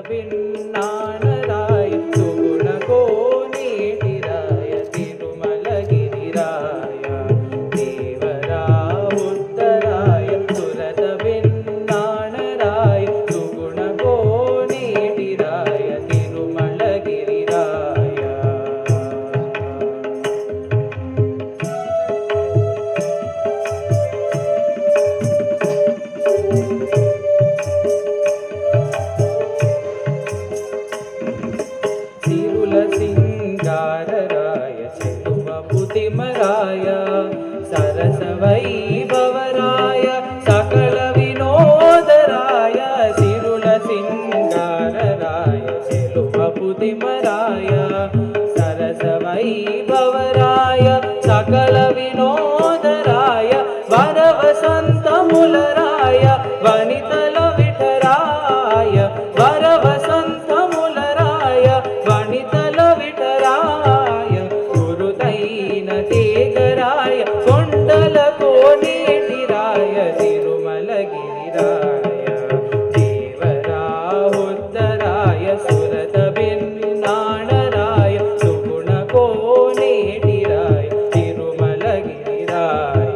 भिन्नानराय सुगुण कोनेटिराय तिरुमलगिरिराय देवरा उत्तराय सुरत भिन्नानराय सुगुण कोनेटिराय तिरुमलगिरिराय सिंगारराय चेलुवपुतिमराय सरसवैभवराय सकल विनोदराय सिरुल सिंगारराय चेलुवपुतिमराय सरसवैभवराय सकल विनोदराय वरवसन्तमुलराय वनितल विठराय वरवसन्तमुलराय वनितल विठराय गुरुदैन तेगराय कुण्डल कोनेटिराय तिरुमलगिरिराय देवरा उत्तराय सुरत भिन्नानराय सुगुण कोनेटिराय तिरुमलगिरिराय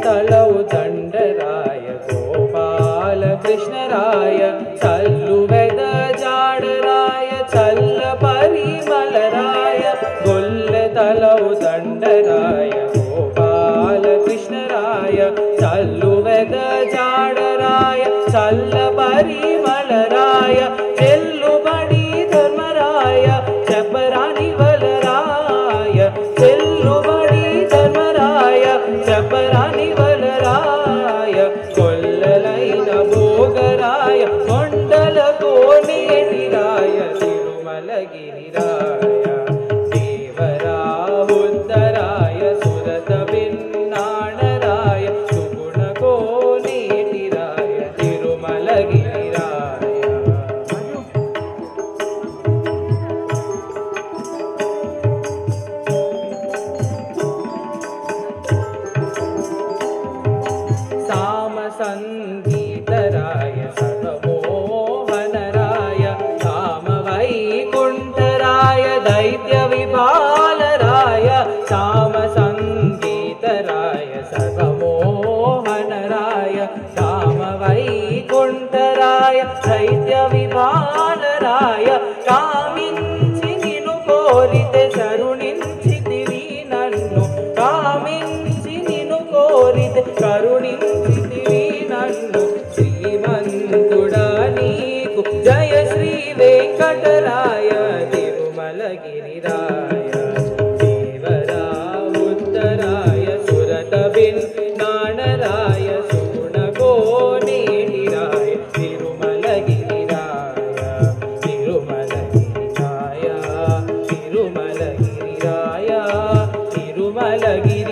तलौ दंडराय गोपाल कृष्णराय चल्लुवेद जाडराय चल्ल परिमलराय गोल्ल तलौ दंडराय गोपाल कृष्णराय चल्लुवेद जाडराय चल्ल परिमलराय చెల్లుబడి ధర్మరాయ చెప్పరాని వలరాయ చెల్లుబడి ధర్మరాయ చెప్పరాని వలరాయ కొల్లలైన భోగరాయ కొండల కోనేటిరాయ తిరుమలగిరిరాయ దేవరా ఉత్తరాయ సురత భిన్నానరాయ సుగుణ కోనేటిరాయ తిరుమలగిరిరాయ संगीतराय सर्वमोहनराय कामवैकुण्ठराय दैत्यविपालराय कामसङ्गीतराय सर्वमोहनराय कामवैकुण्ठराय दैत्यविपालराय कामिंచి నిను కోరితే కరుణించితివి నన్ను కామించి నిను కోరితే కరుణించితివి నన్ను శ్రీమంతుడా నీకు జయ శ్రీ వెంకటరాయ తిరుమలగిరిరాయ దేవరా ఉత్తరాయ సురత భిన్నానరాయ సుగుణ కోనేటిరాయ తిరుమలగిరిరాయ తిరుమలగిరిరాయ తిరుమలగిరిరాయ తిరుమలగిరి